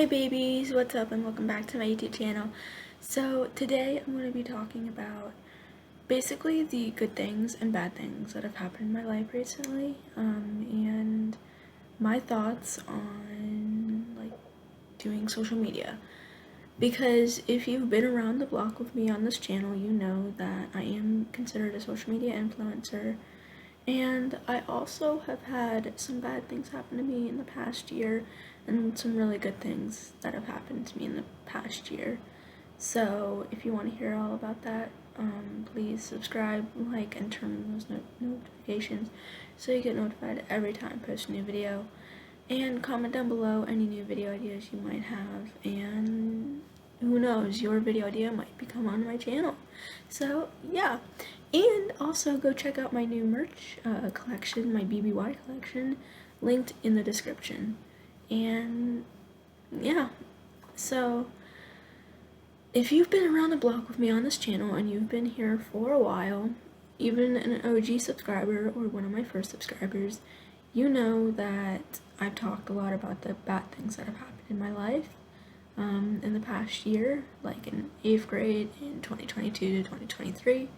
Hi babies, what's up and welcome back to my YouTube channel. So today I'm going to be talking about basically the good things and bad things that have happened in my life recently, and my thoughts on doing social media. Because if you've been around the block with me on this channel, you know that I am considered a social media influencer. And I also have had some bad things happen to me in the past year and some really good things that have happened to me in the past year. So if you want to hear all about that, please subscribe, like, and turn on those notifications so you get notified every time I post a new video. And comment down below any new video ideas you might have, and who knows, your video idea might become on my channel. So yeah, and also go check out my new merch collection, my BBY collection, linked in the description. And yeah, so if you've been around the block with me on this channel and you've been here for a while, even an OG subscriber or one of my first subscribers, you know that I've talked a lot about the bad things that have happened in my life in the past year, like in 8th grade, in 2022 to 2023,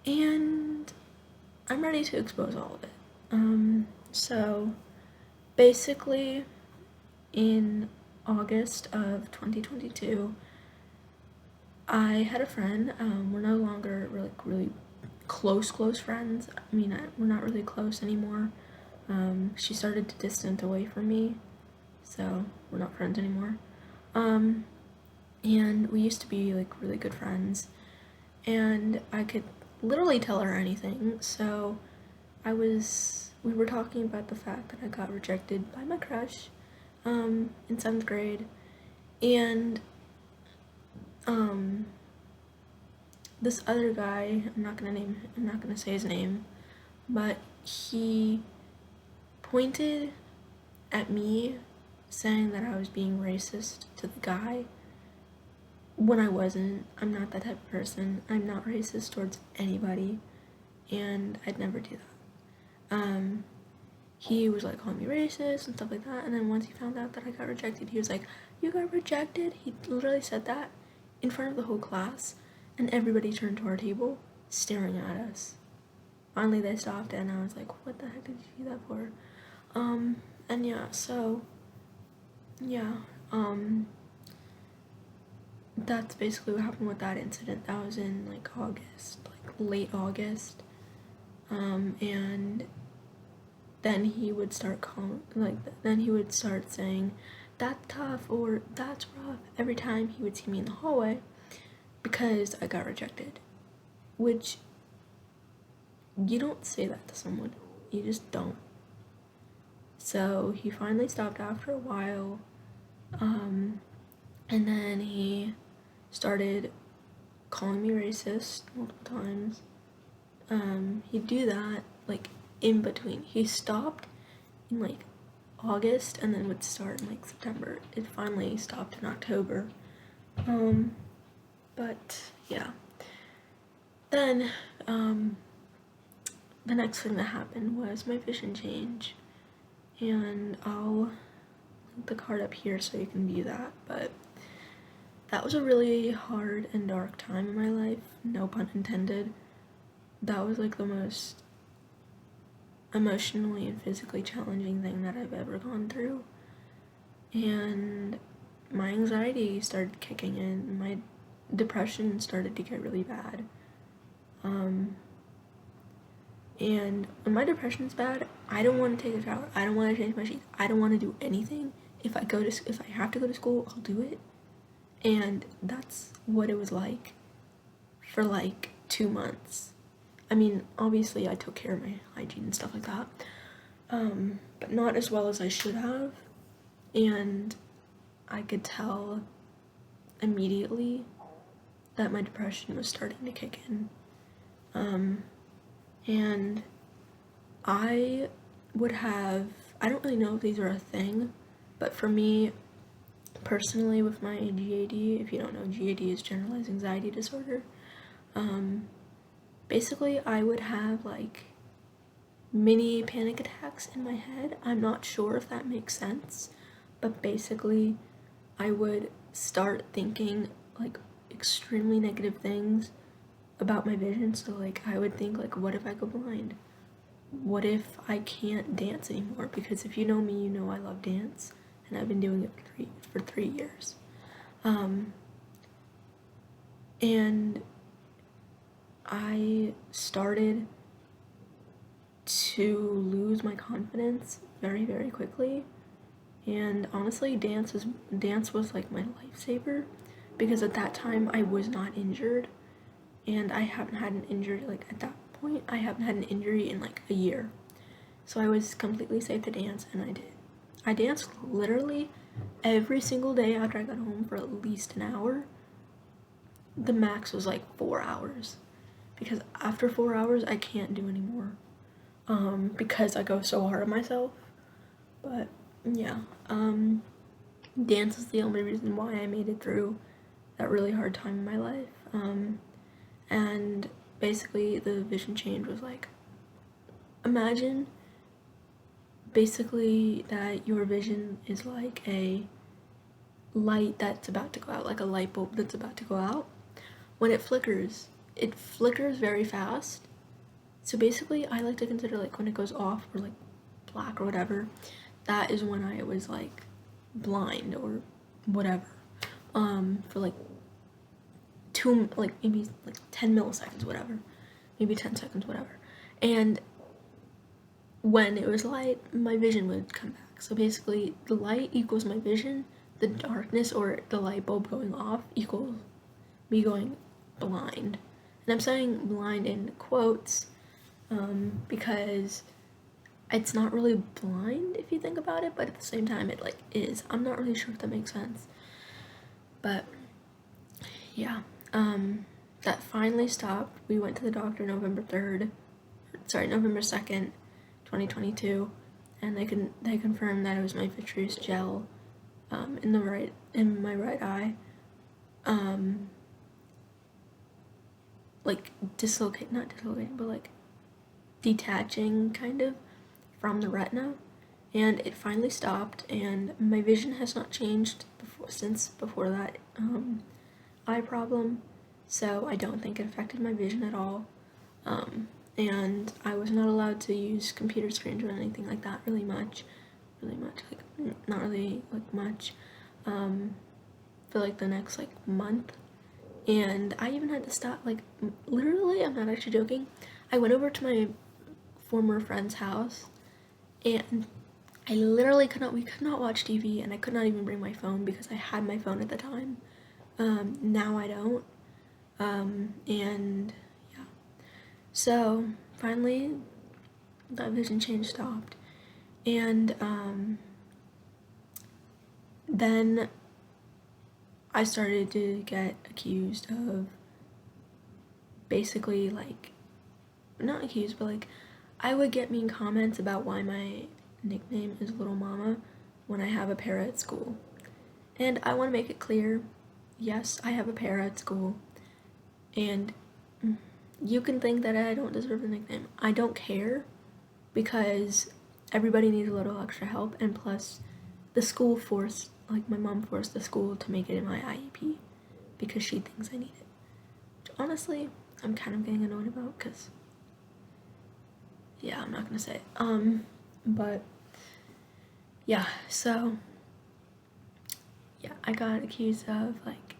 and I'm ready to expose all of it. So basically, in August of 2022, I had a friend. We're no longer really close friends. I mean, we're not really close anymore. She started to distance away from me, so we're not friends anymore. And we used to be really good friends, and I could literally tell her anything. So we were talking about the fact that I got rejected by my crush in 7th grade, and this other guy, I'm not gonna say his name, but he pointed at me saying that I was being racist to the guy when I wasn't. I'm not that type of person. I'm not racist towards anybody, and I'd never do that. He was calling me racist and stuff like that, and then once he found out that I got rejected, he was like, "You got rejected?" He literally said that in front of the whole class, and everybody turned to our table staring at us. Finally they stopped, and I was like, "What the heck did you do that for?" And yeah, so yeah, that's basically what happened with that incident. That was in August, late August. And then he would start then he would start saying, "That's tough," or "That's rough," every time he would see me in the hallway because I got rejected. Which, you don't say that to someone. You just don't. So he finally stopped after a while, and then he started calling me racist multiple times. He'd do that in between. He stopped in August and then would start in September. It finally stopped in October. But yeah. Then the next thing that happened was my vision change, and I'll link the card up here so you can view that. But that was a really hard and dark time in my life, no pun intended. That was the most emotionally and physically challenging thing that I've ever gone through. And my anxiety started kicking in, my depression started to get really bad. And when my depression's bad, I don't want to take a shower, I don't want to change my sheets, I don't want to do anything. If I have to go to school, I'll do it. And that's what it was like for 2 months. I mean, obviously I took care of my hygiene and stuff like that, but not as well as I should have, and I could tell immediately that my depression was starting to kick in. And I don't really know if these are a thing, but for me personally, with my GAD, if you don't know, GAD is generalized anxiety disorder. Basically I would have mini panic attacks in my head. I'm not sure if that makes sense, but basically I would start thinking like extremely negative things about my vision. So like I would think like, what if I go blind? What if I can't dance anymore? Because if you know me, you know I love dance, and I've been doing it for 3 years. And I started to lose my confidence very, very quickly. And honestly, dance was like my lifesaver, because at that time I was not injured, and I haven't had an injury, like at that point I haven't had an injury in like a year. So I was completely safe to dance, and I did. I danced literally every single day after I got home for at least an hour. The max was like 4 hours, because after 4 hours I can't do anymore, because I go so hard on myself. But yeah, dance is the only reason why I made it through that really hard time in my life. And basically the vision change was like, imagine basically that your vision is like a light that's about to go out, like a light bulb that's about to go out. When it flickers very fast. So basically I like to consider like when it goes off or like black or whatever, that is when I was like blind or whatever, for like maybe like 10 milliseconds, whatever, maybe 10 seconds, whatever. And when it was light, my vision would come back. So basically the light equals my vision, the darkness or the light bulb going off equals me going blind. And I'm saying blind in quotes, because it's not really blind if you think about it, but at the same time it like is. I'm not really sure if that makes sense. But yeah, that finally stopped. We went to the doctor November 2nd, 2022, and they confirmed that it was my vitreous gel in my right eye, like not dislocating, but like detaching kind of from the retina, and it finally stopped, and my vision has not changed since before that eye problem, so I don't think it affected my vision at all. And I was not allowed to use computer screens or anything like that really much, like not really like much, for like the next like month. And I even had to stop, like literally, I'm not actually joking, I went over to my former friend's house, and we could not watch TV, and I could not even bring my phone because I had my phone at the time. Now I don't. And yeah. So finally that vision change stopped. And then I started to get accused of basically like, not accused, but like I would get mean comments about why my nickname is Little Mama when I have a para at school. And I want to make it clear, yes, I have a para at school, and you can think that I don't deserve the nickname. I don't care, because everybody needs a little extra help, and plus the school forced, like my mom forced the school to make it in my IEP because she thinks I need it. Which honestly, I'm kind of getting annoyed about, because yeah, I'm not gonna say it. But yeah, so yeah, I got accused of like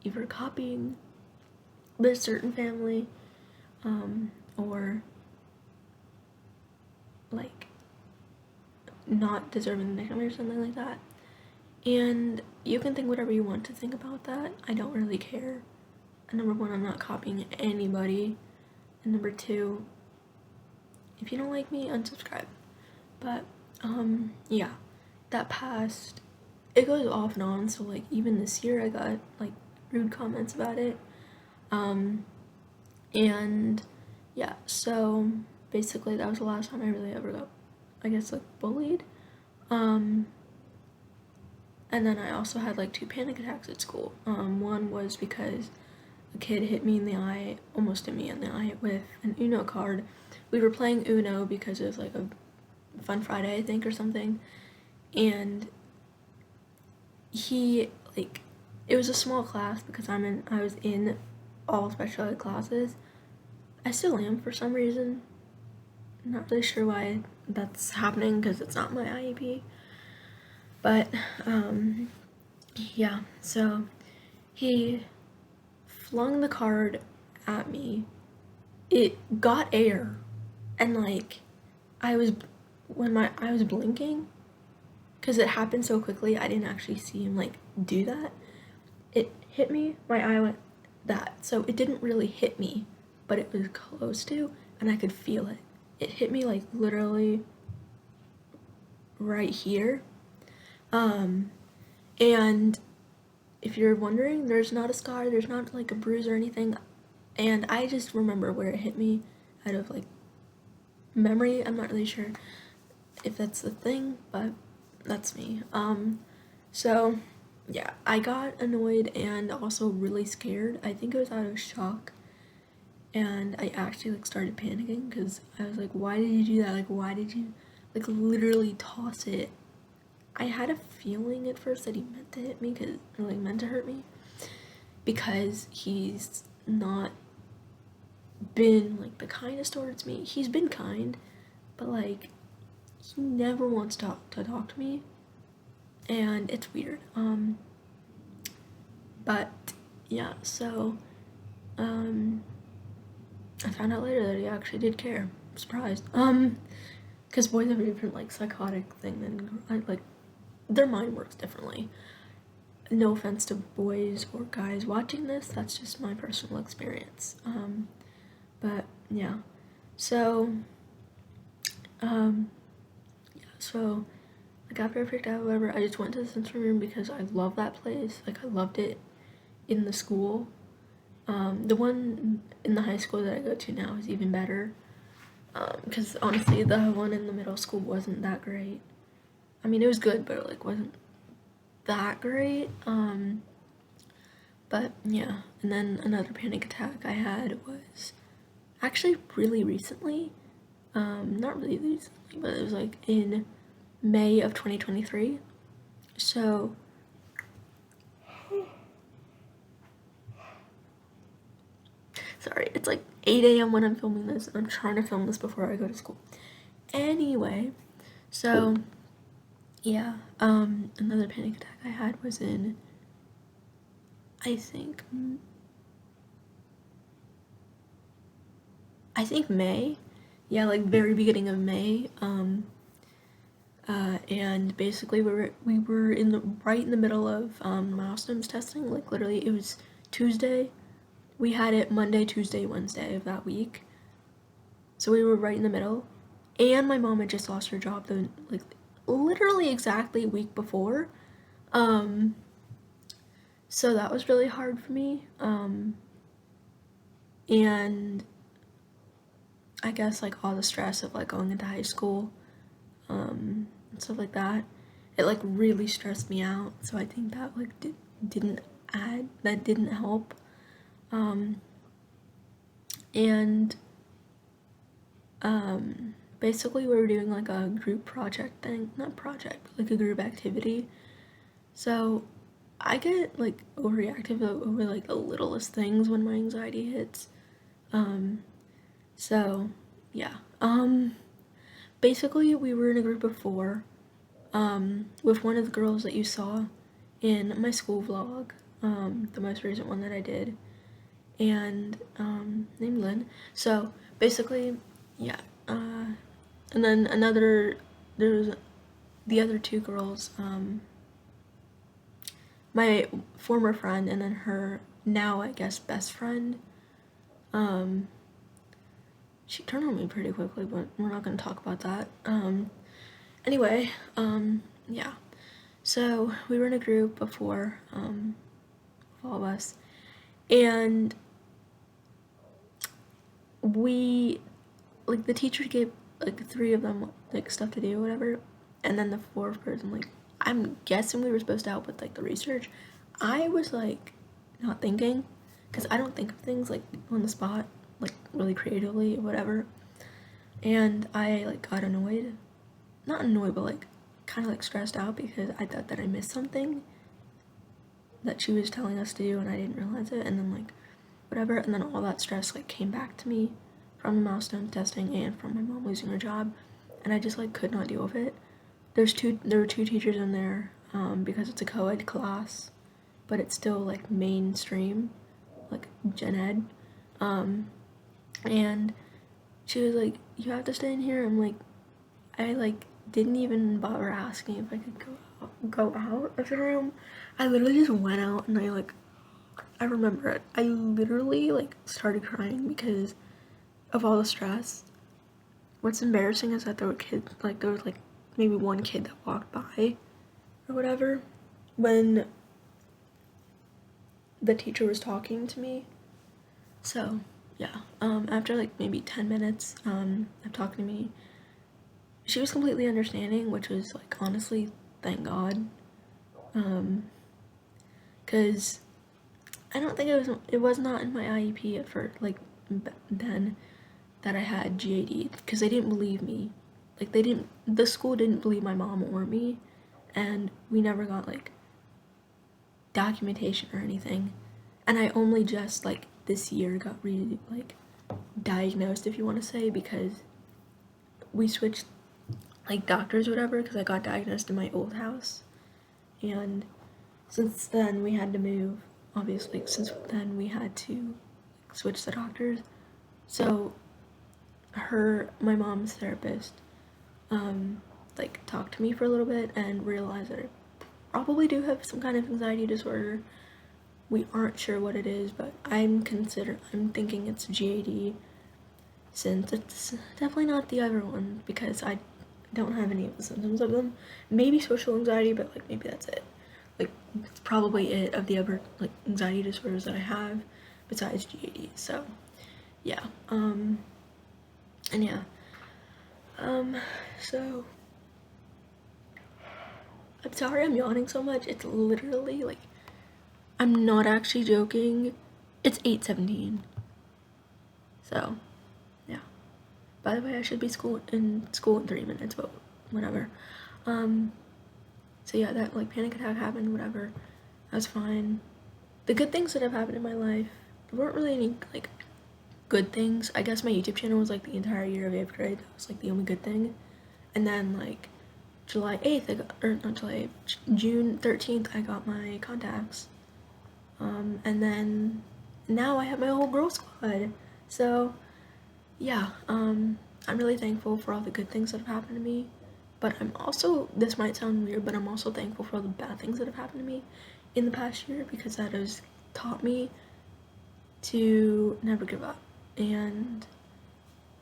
either copying this certain family, or like not deserving the nickname or something like that. And you can think whatever you want to think about that. I don't really care. And number one, I'm not copying anybody. And number two, if you don't like me, unsubscribe. But yeah, that passed. It goes off and on, so like even this year I got like rude comments about it. And yeah, so basically that was the last time I really ever got, I guess, like bullied. And then I also had like 2 panic attacks at school. One was because a kid hit me in the eye, almost hit me in the eye with an Uno card. We were playing Uno because it was like a Fun Friday, I think, or something. And he, like, it was a small class because I was in all special ed classes. I still am for some reason. I'm not really sure why that's happening because it's not my IEP. But, yeah, so he flung the card at me. It got air, and like, I was blinking, because it happened so quickly, I didn't actually see him like do that. It hit me, my eye went that, so it didn't really hit me, but it was close to, and I could feel it. It hit me like literally right here. And if you're wondering, there's not a scar, there's not like a bruise or anything, and I just remember where it hit me out of like memory. I'm not really sure if that's the thing, but that's me. So yeah, I got annoyed and also really scared. I think I was out of shock, and I actually like started panicking because I was like, why did you do that? Like, why did you like literally toss it? I had a feeling at first that he meant to hit me, or like meant to hurt me, because he's not been like the kindest towards me. He's been kind, but like he never wants to talk to me, and it's weird. But yeah, so I found out later that he actually did care. I'm surprised. Because boys have a different like psychotic thing than like their mind works differently. No offense to boys or guys watching this, that's just my personal experience. But yeah, so so like after I freaked out, whatever, I just went to the sensory room because I love that place. Like I loved it in the school. The one in the high school that I go to now is even better. Because honestly, the one in the middle school wasn't that great. I mean, it was good, but it like wasn't that great. But yeah, and then another panic attack I had was actually really recently. Not really recently, but it was like in May of 2023. So sorry, it's like 8 a.m. when I'm filming this, and I'm trying to film this before I go to school. Anyway, so yeah, another panic attack I had was in, I think May. Yeah, like very beginning of May. And basically we were right in the middle of milestones testing. Like literally, it was Tuesday. We had it Monday, Tuesday, Wednesday of that week. So we were right in the middle. And my mom had just lost her job the like literally exactly a week before. So that was really hard for me. And I guess like all the stress of like going into high school, and stuff like that, it like really stressed me out. So I think that like didn't help. And basically we were doing like a group project thing, not project, but like a group activity. So I get like overreactive over like the littlest things when my anxiety hits. So yeah. Basically we were in a group of 4, with one of the girls that you saw in my school vlog, the most recent one that I did, and named Lynn. So basically, yeah. And then there was the other 2 girls, my former friend, and then her now I guess best friend. She turned on me pretty quickly, but we're not gonna talk about that. Anyway, yeah. So we were in a group before, all of us, and we, like, the teacher gave like 3 of them like stuff to do, whatever, and then the 4th person, like, I'm guessing we were supposed to help with like the research. I was like not thinking, because I don't think of things like on the spot, like really creatively or whatever, and I like got annoyed, not annoyed, but like kind of like stressed out because I thought that I missed something, that she was telling us to do, and I didn't realize it, and then like whatever, and then all that stress like came back to me from the milestone testing and from my mom losing her job, and I just like could not deal with it. There were two teachers in there, because it's a co-ed class, but it's still like mainstream, like gen ed, and she was like, you have to stay in here. I'm like, I like didn't even bother asking if I could go out of the room. I literally just went out, and I remember it. I literally like started crying because of all the stress. What's embarrassing is that there was like maybe one kid that walked by or whatever when the teacher was talking to me. So yeah, after like maybe 10 minutes of talking to me, she was completely understanding, which was like honestly thank God, because I don't think it was not in my IEP at first, like then, that I had GAD, because they didn't believe me. Like the school didn't believe my mom or me, and we never got like documentation or anything. And I only just like this year got diagnosed, if you want to say, because we switched like doctors or whatever, because I got diagnosed in my old house, and since then we had to move. Obviously, since then we had to switch the doctors. So my mom's therapist like talked to me for a little bit and realized that I probably do have some kind of anxiety disorder. We aren't sure what it is, but I'm thinking it's GAD, since it's definitely not the other one, because I don't have any of the symptoms of them. Maybe social anxiety, but like maybe that's it. Like it's probably it of the other like anxiety disorders that I have besides GAD. So yeah, and yeah, so I'm sorry I'm yawning so much. It's literally like, I'm not actually joking, it's 8:17. So yeah, by the way, I should be in school in 3 minutes, but whatever. So yeah, that like panic attack happened, whatever. That's fine. The good things that have happened in my life, there weren't really any like good things. I guess my YouTube channel was like the entire year of 8th grade. That was like the only good thing. And then like July 8th, June 13th, I got my contacts. And then now I have my whole girl squad. So yeah, I'm really thankful for all the good things that have happened to me. But I'm also, this might sound weird, but I'm also thankful for all the bad things that have happened to me in the past year, because that has taught me to never give up. And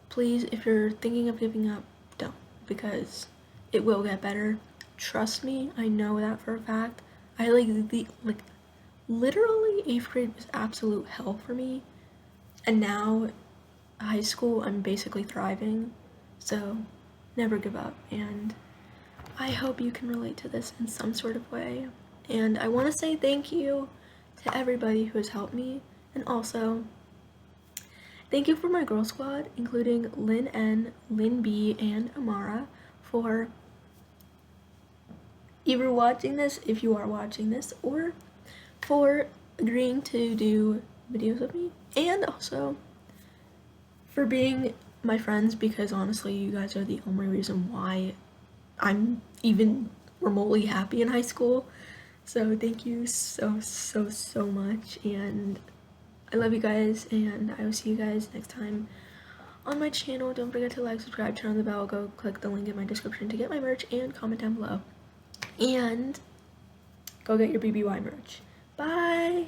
please, if you're thinking of giving up, don't, because it will get better. Trust me, I know that for a fact. I literally 8th grade was absolute hell for me, and now high school I'm basically thriving. So never give up, and I hope you can relate to this in some sort of way. And I want to say thank you to everybody who has helped me, and also thank you for my girl squad, including Lynn N, Lynn B, and Amara, for either watching this, if you are watching this, or for agreeing to do videos with me, and also for being my friends, because honestly you guys are the only reason why I'm even remotely happy in high school. So thank you so much, and I love you guys, and I will see you guys next time on my channel. Don't forget to like, subscribe, turn on the bell, go click the link in my description to get my merch, and comment down below, and go get your BBY merch. Bye!